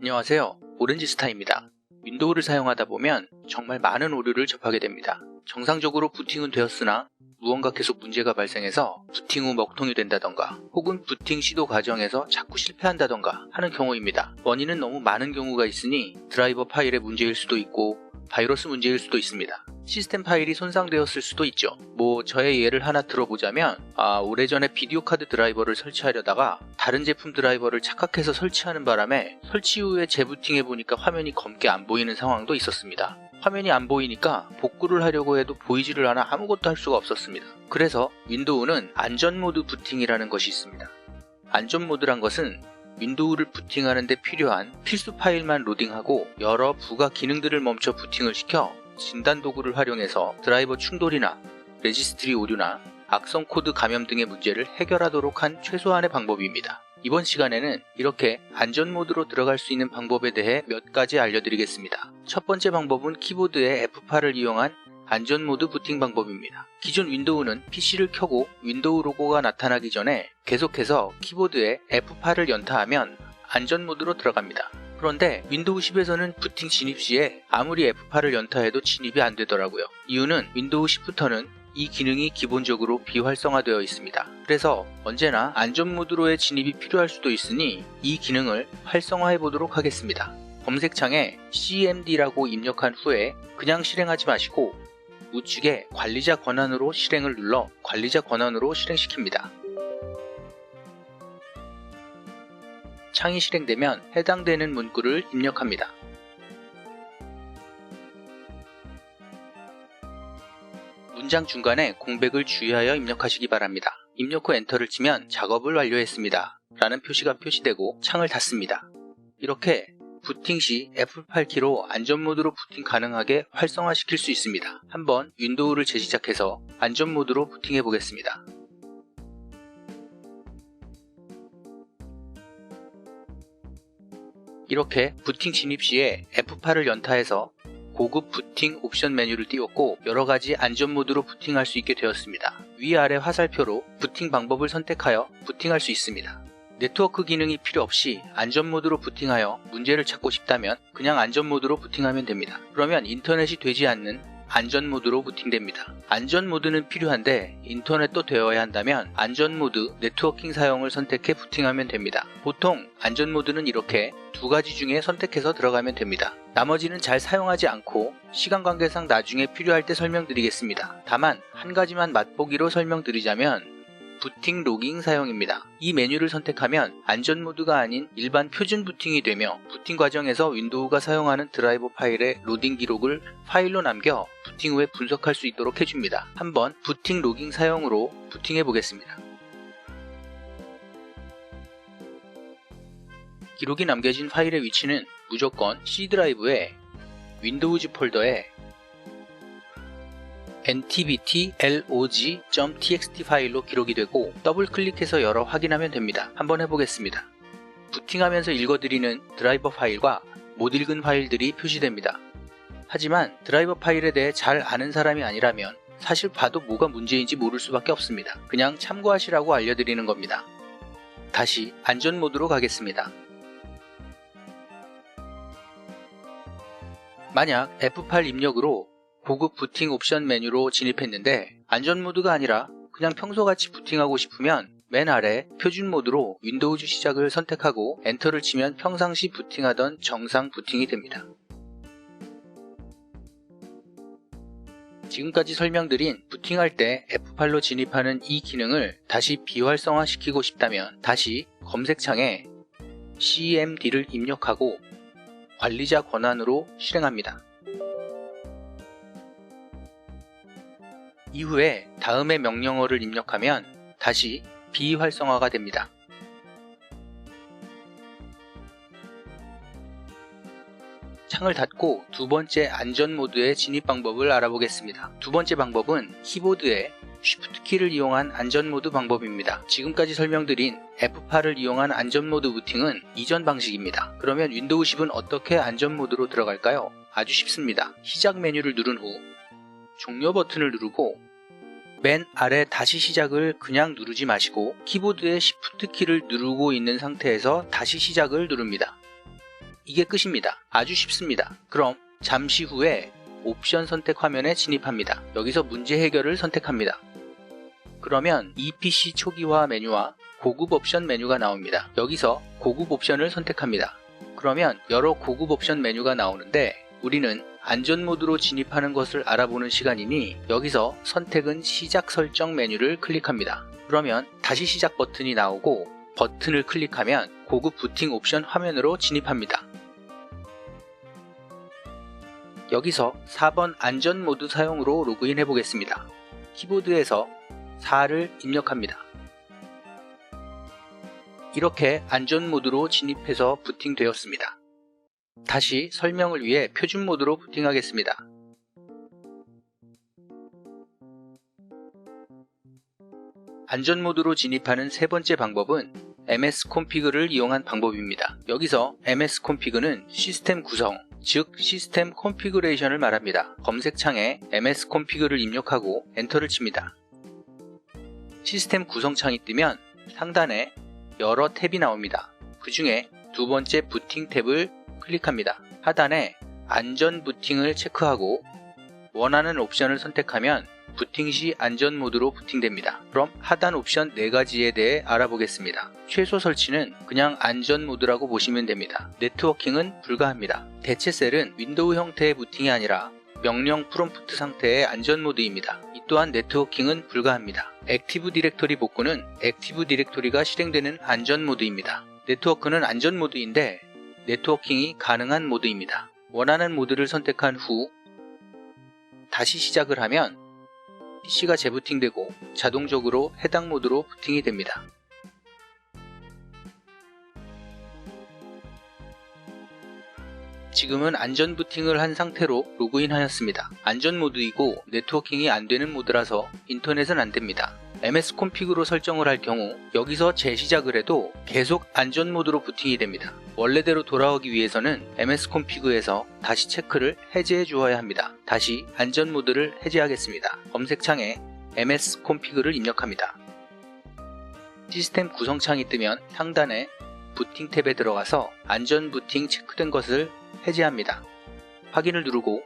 안녕하세요. 오렌지스타입니다. 윈도우를 사용하다 보면 정말 많은 오류를 접하게 됩니다. 정상적으로 부팅은 되었으나 무언가 계속 문제가 발생해서 부팅 후 먹통이 된다던가 혹은 부팅 시도 과정에서 자꾸 실패한다던가 하는 경우입니다. 원인은 너무 많은 경우가 있으니 드라이버 파일의 문제일 수도 있고 바이러스 문제일 수도 있습니다. 시스템 파일이 손상되었을 수도 있죠. 저의 예를 하나 들어보자면 오래전에 비디오 카드 드라이버를 설치하려다가 다른 제품 드라이버를 착각해서 설치하는 바람에 설치 후에 재부팅해보니까 화면이 검게 안 보이는 상황도 있었습니다. 화면이 안 보이니까 복구를 하려고 해도 보이지를 않아 아무것도 할 수가 없었습니다. 그래서 윈도우는 안전모드 부팅이라는 것이 있습니다. 안전모드란 것은 윈도우를 부팅하는 데 필요한 필수 파일만 로딩하고 여러 부가 기능들을 멈춰 부팅을 시켜 진단 도구를 활용해서 드라이버 충돌이나 레지스트리 오류나 악성 코드 감염 등의 문제를 해결하도록 한 최소한의 방법입니다. 이번 시간에는 이렇게 안전 모드로 들어갈 수 있는 방법에 대해 몇 가지 알려드리겠습니다. 첫 번째 방법은 키보드의 F8을 이용한 안전 모드 부팅 방법입니다. 기존 윈도우는 PC를 켜고 윈도우 로고가 나타나기 전에 계속해서 키보드에 F8을 연타하면 안전 모드로 들어갑니다. 그런데 윈도우 10에서는 부팅 진입 시에 아무리 F8을 연타해도 진입이 안 되더라고요. 이유는 윈도우 10부터는 이 기능이 기본적으로 비활성화되어 있습니다. 그래서 언제나 안전 모드로의 진입이 필요할 수도 있으니 이 기능을 활성화해 보도록 하겠습니다. 검색창에 cmd라고 입력한 후에 그냥 실행하지 마시고 우측에 관리자 권한으로 실행을 눌러 관리자 권한으로 실행시킵니다. 창이 실행되면 해당되는 문구를 입력합니다. 문장 중간에 공백을 주의하여 입력하시기 바랍니다. 입력 후 엔터를 치면 작업을 완료했습니다 라는 표시가 표시되고 창을 닫습니다. 이렇게 부팅 시 F8키로 안전모드로 부팅 가능하게 활성화시킬 수 있습니다. 한번 윈도우를 재시작해서 안전모드로 부팅해 보겠습니다. 이렇게 부팅 진입 시에 F8을 연타해서 고급 부팅 옵션 메뉴를 띄웠고 여러가지 안전모드로 부팅할 수 있게 되었습니다. 위아래 화살표로 부팅 방법을 선택하여 부팅할 수 있습니다. 네트워크 기능이 필요 없이 안전모드로 부팅하여 문제를 찾고 싶다면 그냥 안전모드로 부팅하면 됩니다. 그러면 인터넷이 되지 않는 안전모드로 부팅됩니다. 안전모드는 필요한데 인터넷도 되어야 한다면 안전모드 네트워킹 사용을 선택해 부팅하면 됩니다. 보통 안전모드는 이렇게 두 가지 중에 선택해서 들어가면 됩니다. 나머지는 잘 사용하지 않고 시간 관계상 나중에 필요할 때 설명드리겠습니다. 다만 한 가지만 맛보기로 설명드리자면 부팅 로깅 사용입니다. 이 메뉴를 선택하면 안전모드가 아닌 일반 표준 부팅이 되며 부팅 과정에서 윈도우가 사용하는 드라이버 파일의 로딩 기록을 파일로 남겨 부팅 후에 분석할 수 있도록 해줍니다. 한번 부팅 로깅 사용으로 부팅해 보겠습니다. 기록이 남겨진 파일의 위치는 무조건 C 드라이브에 윈도우즈 폴더에 ntbt-log.txt 파일로 기록이 되고 더블 클릭해서 열어 확인하면 됩니다. 한번 해보겠습니다. 부팅하면서 읽어드리는 드라이버 파일과 못 읽은 파일들이 표시됩니다. 하지만 드라이버 파일에 대해 잘 아는 사람이 아니라면 사실 봐도 뭐가 문제인지 모를 수밖에 없습니다. 그냥 참고하시라고 알려드리는 겁니다. 다시 안전 모드로 가겠습니다. 만약 F8 입력으로 고급 부팅 옵션 메뉴로 진입했는데 안전 모드가 아니라 그냥 평소같이 부팅하고 싶으면 맨 아래 표준 모드로 윈도우즈 시작을 선택하고 엔터를 치면 평상시 부팅하던 정상 부팅이 됩니다. 지금까지 설명드린 부팅할 때 F8로 진입하는 이 기능을 다시 비활성화시키고 싶다면 다시 검색창에 cmd를 입력하고 관리자 권한으로 실행합니다. 이후에 다음의 명령어를 입력하면 다시 비활성화가 됩니다. 창을 닫고 두 번째 안전 모드의 진입 방법을 알아보겠습니다. 두 번째 방법은 키보드의 Shift 키를 이용한 안전 모드 방법입니다. 지금까지 설명드린 F8을 이용한 안전 모드 부팅은 이전 방식입니다. 그러면 윈도우 10은 어떻게 안전 모드로 들어갈까요? 아주 쉽습니다. 시작 메뉴를 누른 후 종료 버튼을 누르고 맨 아래 다시 시작을 그냥 누르지 마시고 키보드의 Shift 키를 누르고 있는 상태에서 다시 시작을 누릅니다. 이게 끝입니다. 아주 쉽습니다. 그럼 잠시 후에 옵션 선택 화면에 진입합니다. 여기서 문제 해결을 선택합니다. 그러면 EPC 초기화 메뉴와 고급 옵션 메뉴가 나옵니다. 여기서 고급 옵션을 선택합니다. 그러면 여러 고급 옵션 메뉴가 나오는데 우리는 안전 모드로 진입하는 것을 알아보는 시간이니 여기서 선택은 시작 설정 메뉴를 클릭합니다. 그러면 다시 시작 버튼이 나오고 버튼을 클릭하면 고급 부팅 옵션 화면으로 진입합니다. 여기서 4번 안전 모드 사용으로 로그인 해보겠습니다. 키보드에서 4를 입력합니다. 이렇게 안전 모드로 진입해서 부팅되었습니다. 다시 설명을 위해 표준 모드로 부팅하겠습니다. 안전 모드로 진입하는 세 번째 방법은 MS config를 이용한 방법입니다. 여기서 MS config는 시스템 구성, 즉 시스템 컨피그레이션을 말합니다. 검색창에 MS config를 입력하고 엔터를 칩니다. 시스템 구성창이 뜨면 상단에 여러 탭이 나옵니다. 그 중에 두 번째 부팅 탭을 클릭합니다. 하단에 안전 부팅을 체크하고 원하는 옵션을 선택하면 부팅 시 안전 모드로 부팅됩니다. 그럼 하단 옵션 4가지에 대해 알아보겠습니다. 최소 설치는 그냥 안전 모드라고 보시면 됩니다. 네트워킹은 불가합니다. 대체 셀은 윈도우 형태의 부팅이 아니라 명령 프롬프트 상태의 안전 모드입니다. 이 또한 네트워킹은 불가합니다. 액티브 디렉토리 복구는 액티브 디렉토리가 실행되는 안전 모드입니다. 네트워크는 안전 모드인데 네트워킹이 가능한 모드입니다. 원하는 모드를 선택한 후 다시 시작을 하면 PC가 재부팅되고 자동적으로 해당 모드로 부팅이 됩니다. 지금은 안전 부팅을 한 상태로 로그인 하였습니다. 안전 모드이고 네트워킹이 안되는 모드라서 인터넷은 안됩니다. MS config로 설정을 할 경우 여기서 재시작을 해도 계속 안전 모드로 부팅이 됩니다. 원래대로 돌아오기 위해서는 MS config에서 다시 체크를 해제해 주어야 합니다. 다시 안전 모드를 해제하겠습니다. 검색창에 MS config를 입력합니다. 시스템 구성창이 뜨면 상단에 부팅 탭에 들어가서 안전 부팅 체크된 것을 해제합니다. 확인을 누르고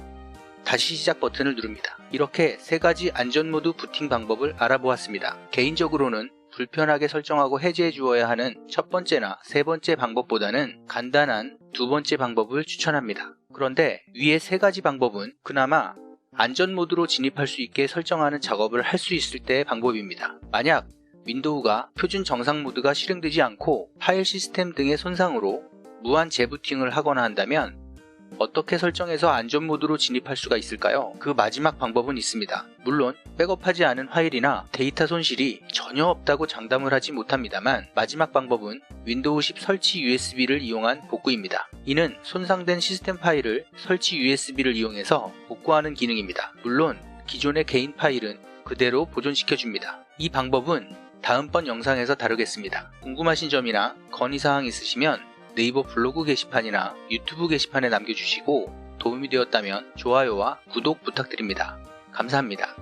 다시 시작 버튼을 누릅니다. 이렇게 3가지 안전 모드 부팅 방법을 알아보았습니다. 개인적으로는 불편하게 설정하고 해제해 주어야 하는 첫 번째나 세 번째 방법보다는 간단한 두 번째 방법을 추천합니다. 그런데 위의 3가지 방법은 그나마 안전 모드로 진입할 수 있게 설정하는 작업을 할 수 있을 때의 방법입니다. 만약 윈도우가 표준 정상 모드가 실행되지 않고 파일 시스템 등의 손상으로 무한 재부팅을 하거나 한다면 어떻게 설정해서 안전 모드로 진입할 수가 있을까요? 그 마지막 방법은 있습니다. 물론 백업하지 않은 파일이나 데이터 손실이 전혀 없다고 장담을 하지 못합니다만 마지막 방법은 윈도우 10 설치 USB를 이용한 복구입니다. 이는 손상된 시스템 파일을 설치 USB를 이용해서 복구하는 기능입니다. 물론 기존의 개인 파일은 그대로 보존시켜줍니다. 이 방법은 다음번 영상에서 다루겠습니다. 궁금하신 점이나 건의사항 있으시면 네이버 블로그 게시판이나 유튜브 게시판에 남겨주시고 도움이 되었다면 좋아요와 구독 부탁드립니다. 감사합니다.